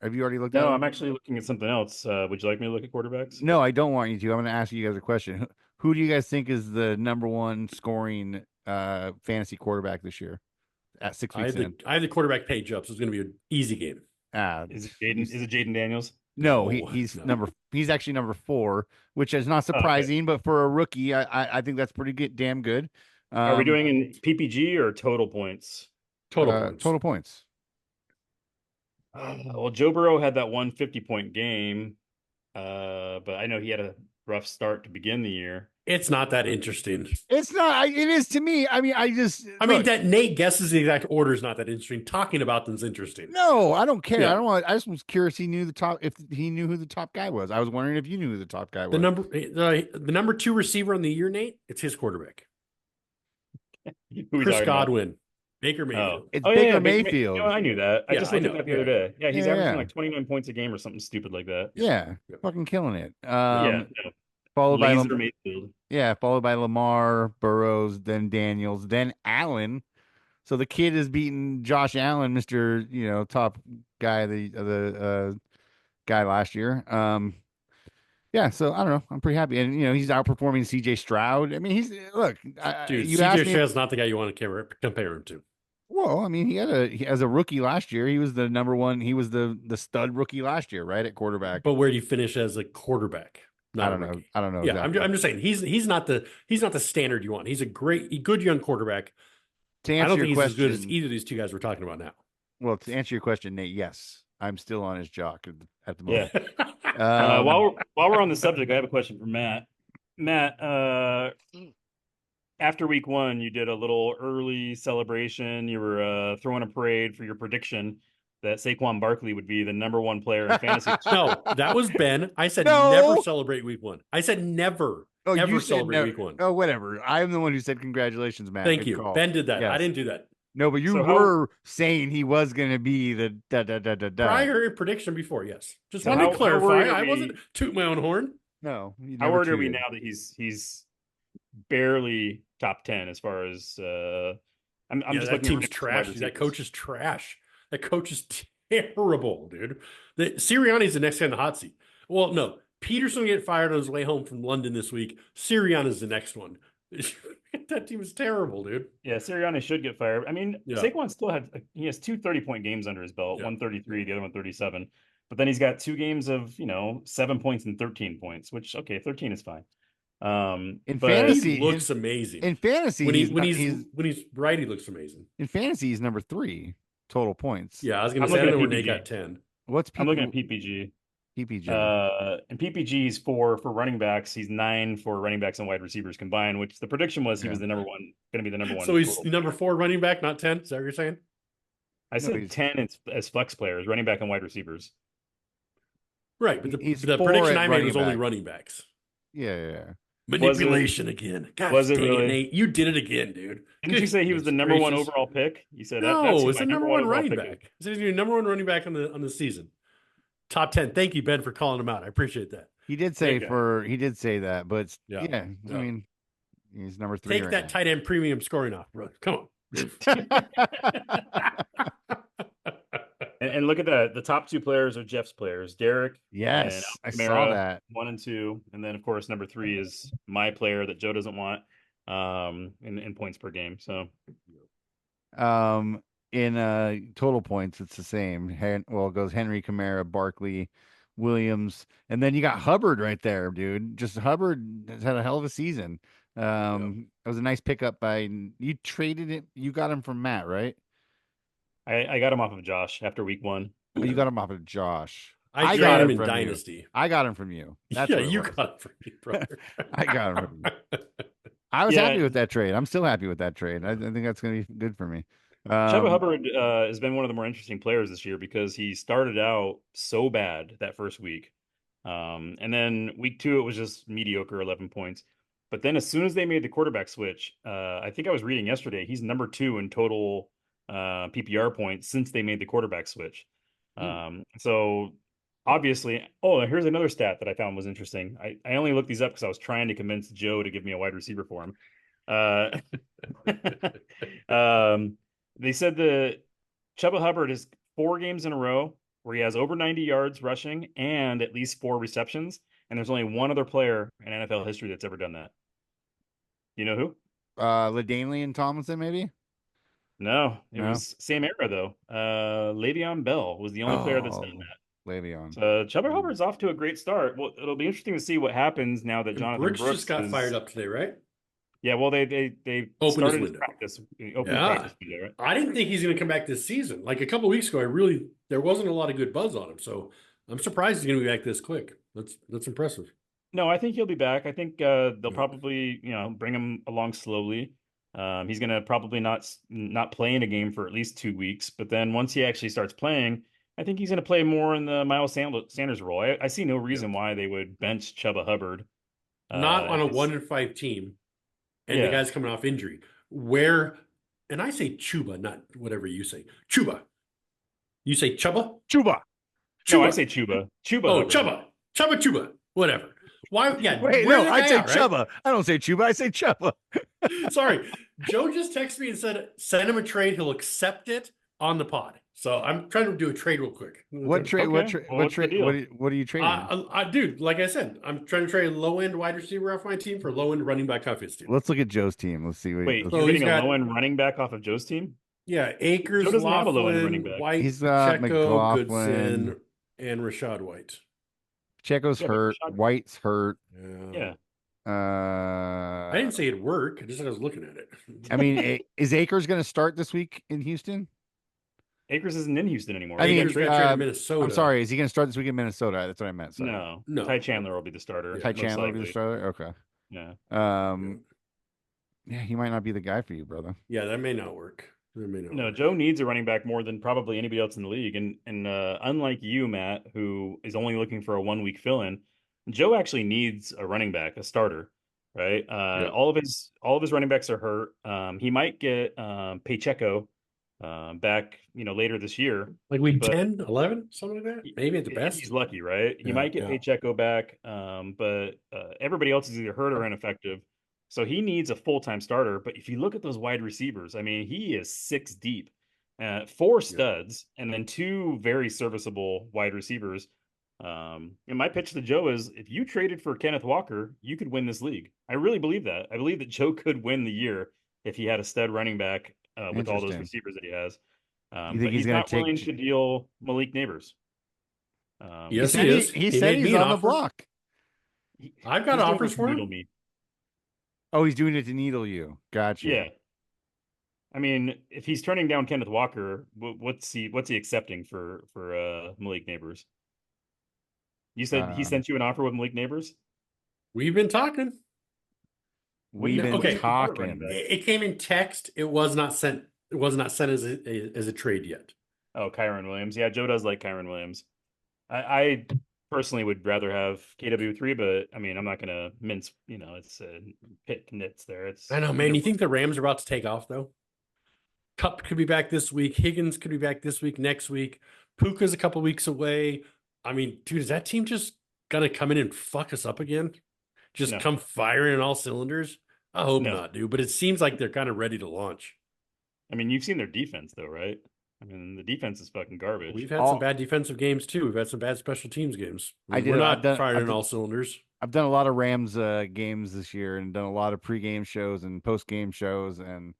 Speaker 3: Have you already looked at them?
Speaker 2: No, I'm actually looking at something else. Would you like me to look at quarterbacks?
Speaker 3: No, I don't want you to. I'm going to ask you guys a question. Who do you guys think is the number one scoring fantasy quarterback this year at 6 weeks in?
Speaker 1: I have the quarterback page up, so it's going to be an easy game.
Speaker 2: Is it Jaden Daniels?
Speaker 3: No,
Speaker 1: No,
Speaker 3: he's
Speaker 1: no.
Speaker 3: he's actually number 4, which is not surprising, but for a rookie, I think that's pretty good, damn good.
Speaker 2: Are we doing in PPG or total points?
Speaker 1: Total points.
Speaker 3: Total points.
Speaker 2: Well, Joe Burrow had that 150-point game, but I know he had a rough start to begin the year.
Speaker 1: It's not that interesting.
Speaker 3: It's not. It is to me. I mean,
Speaker 1: that Nate guesses the exact order is not that interesting. Talking about them is interesting.
Speaker 3: No, I don't care.
Speaker 1: Yeah.
Speaker 3: I don't want. I just was curious. If he knew who the top guy was. I was wondering if you knew who the top guy was.
Speaker 1: The number 2 receiver on the year, Nate. It's his quarterback. Chris Godwin. Baker Mayfield.
Speaker 3: It's Baker Mayfield.
Speaker 2: I knew that. I just looked at that the other day. Yeah, he's averaging like 29 points a game or something stupid like that.
Speaker 3: Yeah, fucking killing it.
Speaker 2: Followed by
Speaker 3: Mayfield. Yeah, followed by Lamar, Burrows, then Daniels, then Allen. So the kid is beating Josh Allen, Mr. Top guy, the guy last year. Yeah, so I don't know. I'm pretty happy, and he's outperforming C.J. Stroud. I mean,
Speaker 1: C.J. Stroud's not the guy you want to compare him to.
Speaker 3: Well, I mean, as a rookie last year, he was the number one. He was the stud rookie last year, right, at quarterback.
Speaker 1: But where do you finish as a quarterback?
Speaker 3: I don't know. I don't know.
Speaker 1: Yeah, exactly. I'm just saying he's not the standard you want. He's a good young quarterback.
Speaker 3: To answer
Speaker 1: I don't
Speaker 3: your
Speaker 1: think
Speaker 3: question,
Speaker 1: he's as good as either of these two guys we're talking about now.
Speaker 3: Well, to answer your question, Nate, yes, I'm still on his jock at the moment.
Speaker 2: Yeah. While we're on the subject, I have a question for Matt. Matt, after week 1, you did a little early celebration. You were throwing a parade for your prediction that Saquon Barkley would be the number 1 player in fantasy.
Speaker 1: No, that was Ben. I said never celebrate week 1. I said never. Ever celebrate week 1.
Speaker 3: Oh, whatever. I'm the one who said congratulations, Matt.
Speaker 1: Thank
Speaker 3: Good
Speaker 1: you.
Speaker 3: call.
Speaker 1: Ben did that.
Speaker 3: Yes.
Speaker 1: I didn't do that.
Speaker 3: No, but you were saying he was going to be the
Speaker 1: prior prediction before. Yes, just
Speaker 2: So
Speaker 1: wanted to clarify. I
Speaker 2: we...
Speaker 1: wasn't toot my own horn.
Speaker 3: No.
Speaker 2: How worried are we now that he's barely top 10 as far as I'm just
Speaker 1: that
Speaker 2: looking
Speaker 1: team's trash. That coach is trash. That coach is terrible, dude. Sirianni's the next guy in the hot seat. Well, no, Peterson will get fired on his way home from London this week. Sirianni's the next one. That team is terrible, dude.
Speaker 2: Yeah, Sirianni should get fired. I mean, Saquon still he has 2 30-point games under his belt, 133, the other one 37. But then he's got 2 games of 7 points and 13 points, which 13 is fine.
Speaker 3: In fantasy,
Speaker 1: he looks amazing.
Speaker 3: In fantasy,
Speaker 1: when he's right, he looks amazing.
Speaker 3: In fantasy, he's number 3 total points.
Speaker 1: Yeah, I was going to say I don't know where Nate got 10.
Speaker 2: I'm looking at PPG.
Speaker 3: PPG.
Speaker 2: And PPG he's 4 for running backs. He's 9 for running backs and wide receivers combined, which the prediction was he was the number 1, going to be the number 1.
Speaker 1: So he's number 4 running back, not 10. Is that what you're saying?
Speaker 2: I said 10 as flex players, running back and wide receivers.
Speaker 1: Right, but the prediction I made was only running backs.
Speaker 3: Yeah.
Speaker 1: Manipulation again. God,
Speaker 2: was it really?
Speaker 1: Nate, you did it again, dude.
Speaker 2: Didn't you say he was the number 1 overall pick? You said
Speaker 1: no, it's the number 1 running back. He said he's the number 1 running back on the season. Top 10. Thank you, Ben, for calling him out. I appreciate that.
Speaker 3: He did say that, but I mean, he's number 3.
Speaker 1: Take that tight end premium scoring off, bro. Come on.
Speaker 2: and look at that. The top 2 players are Jeff's players, Derek.
Speaker 3: Yes, I saw that.
Speaker 2: 1 and 2, and then of course number 3 is my player that Joe doesn't want. In points per game. So,
Speaker 3: in total points, it's the same. It goes Henry, Kamara, Barkley, Williams, and then you got Hubbard right there, dude. Just Hubbard has had a hell of a season. It was a nice pickup by you. Traded it. You got him from Matt, right?
Speaker 2: I got him off of Josh after week 1.
Speaker 3: Oh, you got him off of Josh.
Speaker 1: I got him in Dynasty.
Speaker 3: I got him from you.
Speaker 1: That's you got him from me, brother.
Speaker 3: I got him from you. I was happy with that trade. I'm still happy with that trade. I think that's going to be good for me.
Speaker 2: Chuba Hubbard has been one of the more interesting players this year because he started out so bad that first week. And then week 2, it was just mediocre, 11 points. But then as soon as they made the quarterback switch, I think I was reading yesterday, he's number 2 in total PPR points since they made the quarterback switch. So obviously, here's another stat that I found was interesting. I only looked these up because I was trying to convince Joe to give me a wide receiver for him. They said that Chuba Hubbard is 4 games in a row where he has over 90 yards rushing and at least 4 receptions. And there's only one other player in NFL history that's ever done that. You know who?
Speaker 3: LaDainian and Tomlinson, maybe?
Speaker 2: No, it
Speaker 3: No?
Speaker 2: was same era though. Le'Veon Bell was the only player that's done
Speaker 3: Oh,
Speaker 2: that.
Speaker 3: Le'Veon.
Speaker 2: So Chuba Hubbard's off to a great start. Well, it'll be interesting to see what happens now that
Speaker 1: And
Speaker 2: Jonathan
Speaker 1: Brooks just
Speaker 2: Brooks
Speaker 1: got
Speaker 2: is.
Speaker 1: fired up today, right?
Speaker 2: Yeah, well, they
Speaker 1: Opened his
Speaker 2: started his
Speaker 1: window.
Speaker 2: practice, open
Speaker 1: Yeah.
Speaker 2: practice window, right?
Speaker 1: I didn't think he's going to come back this season. Like a couple weeks ago, there wasn't a lot of good buzz on him. So I'm surprised he's going to be back this quick. That's impressive.
Speaker 2: No, I think he'll be back. I think they'll
Speaker 1: Yeah.
Speaker 2: probably, bring him along slowly. He's gonna probably not play in a game for at least 2 weeks, but then once he actually starts playing, I think he's gonna play more in the Miles Sanders role. I see no reason why they would bench Chuba Hubbard.
Speaker 1: Not on a
Speaker 2: It's-
Speaker 1: 1-5 team, and the
Speaker 2: Yeah.
Speaker 1: guy's coming off injury. And I say Chuba, not whatever you say. Chuba. You say Chuba?
Speaker 3: Chuba.
Speaker 2: No, I
Speaker 1: Chuba.
Speaker 2: say Chuba. Chuba.
Speaker 1: Oh,
Speaker 2: Hubbard.
Speaker 1: Chuba. Whatever. Why? Yeah.
Speaker 3: Wait,
Speaker 1: wear
Speaker 3: no,
Speaker 1: the
Speaker 3: I
Speaker 1: guy
Speaker 3: say
Speaker 1: out, right?
Speaker 3: Chuba. I don't say Chuba. I say Chuba.
Speaker 1: Sorry. Joe just texted me and said, send him a trade. He'll accept it on the pod. So I'm trying to do a trade real quick.
Speaker 3: What trade? What
Speaker 2: Okay.
Speaker 3: trade?
Speaker 2: Well,
Speaker 3: What
Speaker 2: what's the
Speaker 3: trade?
Speaker 2: deal?
Speaker 3: What are you trading?
Speaker 1: Dude, like I said, I'm trying to trade a low-end wide receiver off my team for low-end running back off his team.
Speaker 3: Let's look at Joe's team. Let's see.
Speaker 2: Wait,
Speaker 1: So
Speaker 2: you're
Speaker 1: he's
Speaker 2: getting
Speaker 1: got-
Speaker 2: a low-end running back off of Joe's team?
Speaker 1: Yeah, Akers,
Speaker 2: Joe doesn't have a low-end running
Speaker 1: Laughlin,
Speaker 2: back.
Speaker 1: White,
Speaker 3: He's got
Speaker 1: Checo,
Speaker 3: McLaughlin.
Speaker 1: Goodson, and Rashad White.
Speaker 3: Checo's
Speaker 2: Yeah, but
Speaker 3: hurt.
Speaker 2: Rashad-
Speaker 3: White's hurt.
Speaker 2: Yeah.
Speaker 1: I didn't say it'd work. I just said I was looking at it.
Speaker 3: I mean, is Akers going to start this week in Houston?
Speaker 2: Akers isn't in Houston anymore.
Speaker 3: I
Speaker 2: He
Speaker 3: mean,
Speaker 2: got
Speaker 1: Akers got
Speaker 2: traded.
Speaker 1: traded to Minnesota.
Speaker 3: I'm sorry. Is he going to start this week in Minnesota? That's what I meant. Sorry.
Speaker 2: No, Ty Chandler will be the starter.
Speaker 3: Ty
Speaker 2: most
Speaker 3: Chandler will be the
Speaker 2: likely.
Speaker 3: starter. Okay.
Speaker 2: Yeah.
Speaker 3: Yeah, he might not be the guy for you, brother.
Speaker 1: Yeah, that may not work. That may not
Speaker 2: No,
Speaker 1: work.
Speaker 2: Joe needs a running back more than probably anybody else in the league. And unlike you, Matt, who is only looking for a 1 week fill-in, Joe actually needs a running back, a starter, right? All of his running backs are hurt. He might get Pacheco back, later this year.
Speaker 1: Like week
Speaker 2: but-
Speaker 1: 10, 11, something like that? Maybe at the
Speaker 2: If
Speaker 1: best.
Speaker 2: he's lucky, right? He
Speaker 1: Yeah,
Speaker 2: might get
Speaker 1: yeah.
Speaker 2: Pacheco back, but everybody else is either hurt or ineffective. So he needs a full-time starter. But if you look at those wide receivers, I mean, he is 6 deep, 4 studs, and then 2 very serviceable wide receivers. And my pitch to Joe is, if you traded for Kenneth Walker, you could win this league. I really believe that. I believe that Joe could win the year if he had a stud running back with all those
Speaker 3: Interesting.
Speaker 2: receivers that he has.
Speaker 3: think
Speaker 2: But
Speaker 3: he's
Speaker 2: he's
Speaker 3: gonna
Speaker 2: not
Speaker 3: take
Speaker 2: willing to deal Malik Neighbors.
Speaker 1: Yes,
Speaker 3: said
Speaker 1: he is.
Speaker 3: He
Speaker 1: He
Speaker 3: said
Speaker 1: made
Speaker 3: he's
Speaker 1: me an
Speaker 3: on the
Speaker 1: offer.
Speaker 3: block.
Speaker 1: I've got
Speaker 2: He's doing
Speaker 1: offers
Speaker 2: it to
Speaker 1: for
Speaker 2: needle
Speaker 1: him.
Speaker 2: me.
Speaker 3: Oh, he's doing it to needle you. Gotcha.
Speaker 2: Yeah. I mean, if he's turning down Kenneth Walker, what's he accepting for Malik Neighbors? You said he sent you an offer with Malik Neighbors?
Speaker 1: We've been talking.
Speaker 3: We've been
Speaker 1: Okay.
Speaker 3: talking.
Speaker 1: It came in text. It was not sent. It was not sent as a trade yet.
Speaker 2: Oh, Kyron Williams. Yeah, Joe does like Kyron Williams. I personally would rather have KW3, but I mean, I'm not going to mince, it's pit nits there.
Speaker 1: I know, man. You think the Rams are about to take off, though? Cup could be back this week. Higgins could be back this week, next week. Puka's a couple weeks away. I mean, dude, is that team just going to come in and fuck us up again? Just
Speaker 2: No.
Speaker 1: come firing on all cylinders? I hope
Speaker 2: No.
Speaker 1: not, dude. But it seems like they're kind of ready to launch.
Speaker 2: I mean, you've seen their defense, though, right? I mean, the defense is fucking garbage.
Speaker 1: We've had
Speaker 3: All-
Speaker 1: some bad defensive games, too. We've had some bad special teams games.
Speaker 3: I did-
Speaker 1: We're
Speaker 3: I've
Speaker 1: not
Speaker 3: done-
Speaker 1: firing
Speaker 3: I've
Speaker 1: on
Speaker 3: done-
Speaker 1: all cylinders.
Speaker 3: I've done a lot of Rams games this year and done a lot of pregame shows and postgame shows. And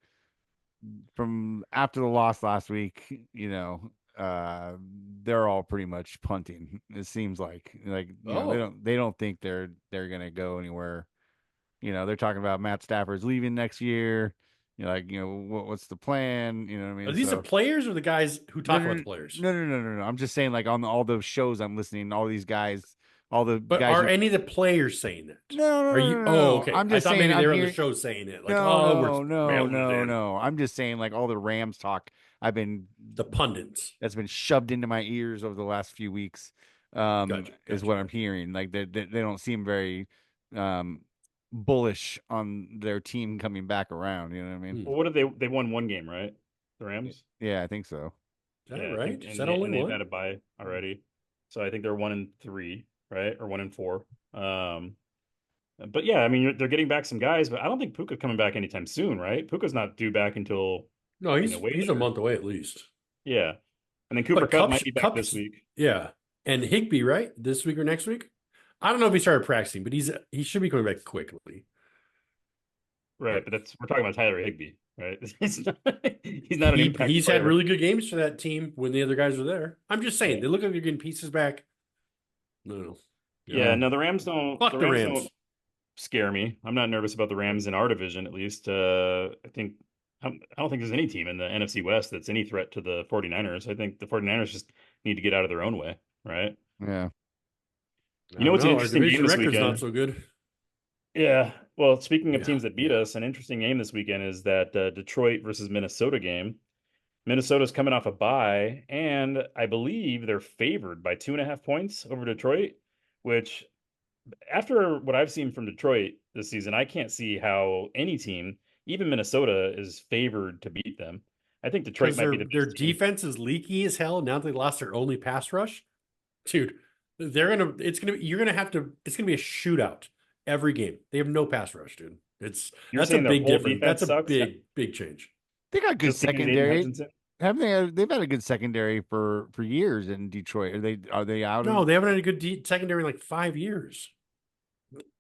Speaker 3: from after the loss last week, they're all pretty much punting. It seems like they don't think they're gonna go anywhere. They're talking about Matt Stafford's leaving next year. What's the plan? You know what I mean?
Speaker 1: Are these the players or the guys who talk about the players?
Speaker 3: No. I'm just saying, like on all those shows I'm listening, all these guys, all the
Speaker 1: But
Speaker 3: guys.
Speaker 1: are any of the players saying that?
Speaker 3: No.
Speaker 1: Are you?
Speaker 3: no.
Speaker 1: Oh, okay.
Speaker 3: I'm just
Speaker 1: I thought
Speaker 3: saying
Speaker 1: maybe they were on the
Speaker 3: hearing-
Speaker 1: show saying it. Like,
Speaker 3: no,
Speaker 1: we're
Speaker 3: no. I'm just saying, like all the Rams talk.
Speaker 1: The pundits.
Speaker 3: That's been shoved into my ears over the last few weeks. Is
Speaker 1: Gotcha.
Speaker 3: what I'm hearing. Like they don't seem very bullish on their team coming back around. You know what I mean?
Speaker 2: Well, what did they won 1 game, right? The Rams?
Speaker 3: Yeah, I think so.
Speaker 1: Is that
Speaker 2: Yeah, I
Speaker 1: right?
Speaker 2: think-
Speaker 1: Is
Speaker 2: and
Speaker 1: that
Speaker 2: they-
Speaker 1: only
Speaker 2: and they've
Speaker 1: one?
Speaker 2: had a bye already. So I think they're 1-3, right? Or 1-4. But yeah, I mean, they're getting back some guys, but I don't think Puka coming back anytime soon, right? Puka's not due back until,
Speaker 1: No, he's
Speaker 2: wait
Speaker 1: a
Speaker 2: there.
Speaker 1: month away at least.
Speaker 2: yeah. And then Cooper
Speaker 1: But
Speaker 2: Kupp
Speaker 1: Kupp's-
Speaker 2: might be back this
Speaker 1: Kupp's-
Speaker 2: week.
Speaker 1: Yeah, and Higbee, right? This week or next week? I don't know if he started practicing, but he should be coming back quickly.
Speaker 2: Right, but we're talking about Tyler Higbee, right? He's not an impact
Speaker 1: He's
Speaker 2: player.
Speaker 1: had really good games for that team when the other guys are there. I'm just saying, they look like they're getting pieces back. No.
Speaker 2: Yeah, no, the Rams don't.
Speaker 1: Fuck the Rams.
Speaker 2: Don't scare me. I'm not nervous about the Rams in our division, at least. I don't think there's any team in the NFC West that's any threat to the 49ers. I think the 49ers just need to get out of their own way, right?
Speaker 3: Yeah.
Speaker 2: You know what's an interesting
Speaker 1: our
Speaker 2: game
Speaker 1: division
Speaker 2: this
Speaker 1: record's
Speaker 2: weekend?
Speaker 1: not so good.
Speaker 2: Yeah. Well, speaking of teams that beat us, an interesting game this weekend is that Detroit versus Minnesota game. Minnesota's coming off a bye, and I believe they're favored by 2.5 points over Detroit, which after what I've seen from Detroit this season, I can't see how any team, even Minnesota, is favored to beat them. I think Detroit might be the best
Speaker 1: their
Speaker 2: team.
Speaker 1: defense is leaky as hell. Now they lost their only pass rush. Dude, it's gonna be a shootout every game. They have no pass rush, dude. That's a big difference. That's a big change.
Speaker 3: They got good
Speaker 2: Just because Aiden
Speaker 3: secondary.
Speaker 2: Hutchinson-
Speaker 3: Haven't they? They've had a good secondary for years in Detroit. Are they out?
Speaker 1: No, they haven't had a good secondary in like 5 years.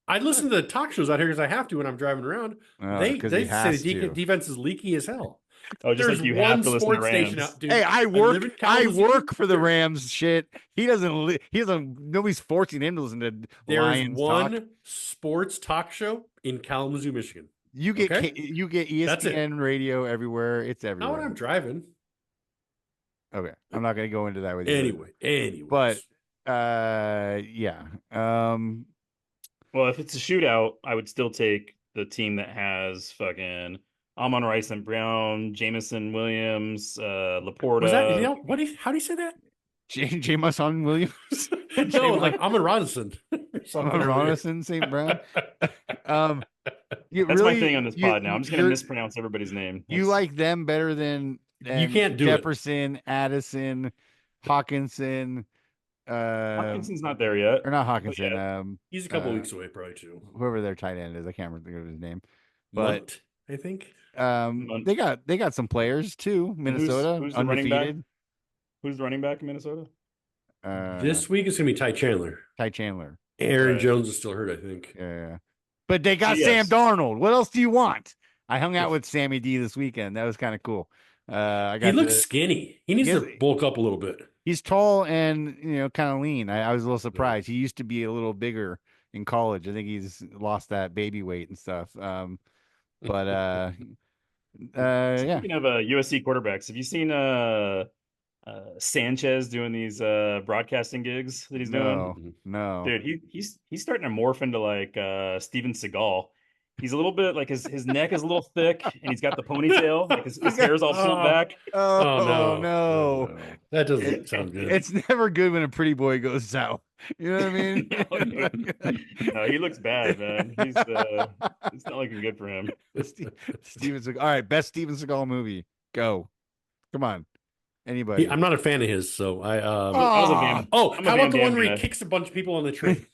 Speaker 1: I listen to the talk shows out here because I have to when I'm driving around. They say the defense is leaky as hell.
Speaker 2: Oh, just
Speaker 1: There's
Speaker 2: like you
Speaker 1: one
Speaker 2: have to listen to
Speaker 1: sports
Speaker 2: Rams.
Speaker 1: station out, dude.
Speaker 3: Hey, I work for the
Speaker 1: There-
Speaker 3: Rams. Shit, he doesn't. Nobody's forcing him to listen to
Speaker 1: There's
Speaker 3: Lions
Speaker 1: one
Speaker 3: talk.
Speaker 1: sports talk show in Kalamazoo, Michigan.
Speaker 3: You get
Speaker 1: Okay?
Speaker 3: you get
Speaker 1: That's it.
Speaker 3: ESPN radio everywhere. It's everywhere.
Speaker 1: Not when I'm driving.
Speaker 3: Okay, I'm not going to go into that with you.
Speaker 1: Anyway.
Speaker 3: But yeah.
Speaker 2: Well, if it's a shootout, I would still take the team that has fucking Amon-Ra St. Brown, Jamison Williams, Laporta.
Speaker 1: Was that, how do you say that?
Speaker 3: Jameson Williams,
Speaker 1: No, like Amon Robinson.
Speaker 3: Robinson, St. Brown.
Speaker 2: That's my thing on this pod now. I'm just going to mispronounce everybody's name.
Speaker 3: You like them better than
Speaker 1: you can't do
Speaker 3: Jefferson, Addison, Hawkinson.
Speaker 2: Hawkinson's not there yet.
Speaker 3: Or not Hawkinson.
Speaker 1: He's a couple weeks away, probably too.
Speaker 3: Whoever their tight end is, I can't remember his name.
Speaker 1: But I think
Speaker 3: they got some players too. Minnesota
Speaker 2: who's the
Speaker 3: undefeated.
Speaker 2: running back? Who's the running back in Minnesota?
Speaker 1: This week it's gonna be Ty Chandler. Aaron Jones is still hurt, I think.
Speaker 3: Yeah. But they got Sam Darnold. What else do you want? I hung out with Sammy D this weekend. That was kind of cool.
Speaker 1: He looks skinny. He needs to bulk up a little bit.
Speaker 3: He's tall and kind of lean. I was a little surprised. He used to be a little bigger in college. I think he's lost that baby weight and stuff. But yeah.
Speaker 2: Speaking of USC quarterbacks, have you seen Sanchez doing these broadcasting gigs that he's doing?
Speaker 3: No,
Speaker 2: dude, he's starting to morph into like Steven Seagal. He's a little bit like his neck is a little thick, and he's got the ponytail. Like his hair's all pulled back.
Speaker 3: Oh no,
Speaker 1: that doesn't sound good.
Speaker 3: It's never good when a pretty boy goes south. You know what I mean?
Speaker 2: No, he looks bad, man. It's not looking good for him.
Speaker 3: Steven Seagal. All right, best Steven Seagal movie. Go. Come on. Anybody?
Speaker 1: I'm not a fan of his, so I
Speaker 2: how
Speaker 1: about the one where he kicks a bunch of people on the train?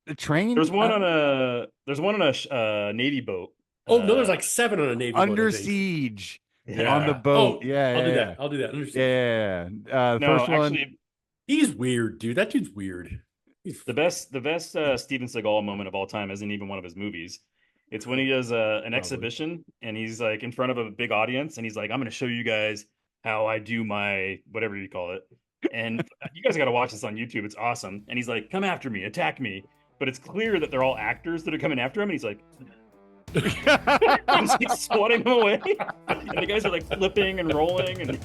Speaker 3: The train?
Speaker 2: There's one on a Navy boat.
Speaker 1: Oh no, there's like 7 on a Navy boat.
Speaker 3: Under Siege.
Speaker 2: Yeah.
Speaker 3: On the boat.
Speaker 1: I'll do that. I'll do that. Under Siege.
Speaker 3: Yeah.
Speaker 2: No,
Speaker 3: first one.
Speaker 2: actually,
Speaker 1: he's weird, dude. That dude's weird.
Speaker 2: The best Steven Seagal moment of all time isn't even one of his movies. It's when he does an exhibition and he's like in front of a big audience and he's like, I'm going to show you guys how I do my whatever you call it. And you guys got to watch this on YouTube. It's awesome. And he's like, come after me, attack me. But it's clear that they're all actors that are coming after him. And he's like, and he's swatting them away. And the guys are like flipping and rolling. And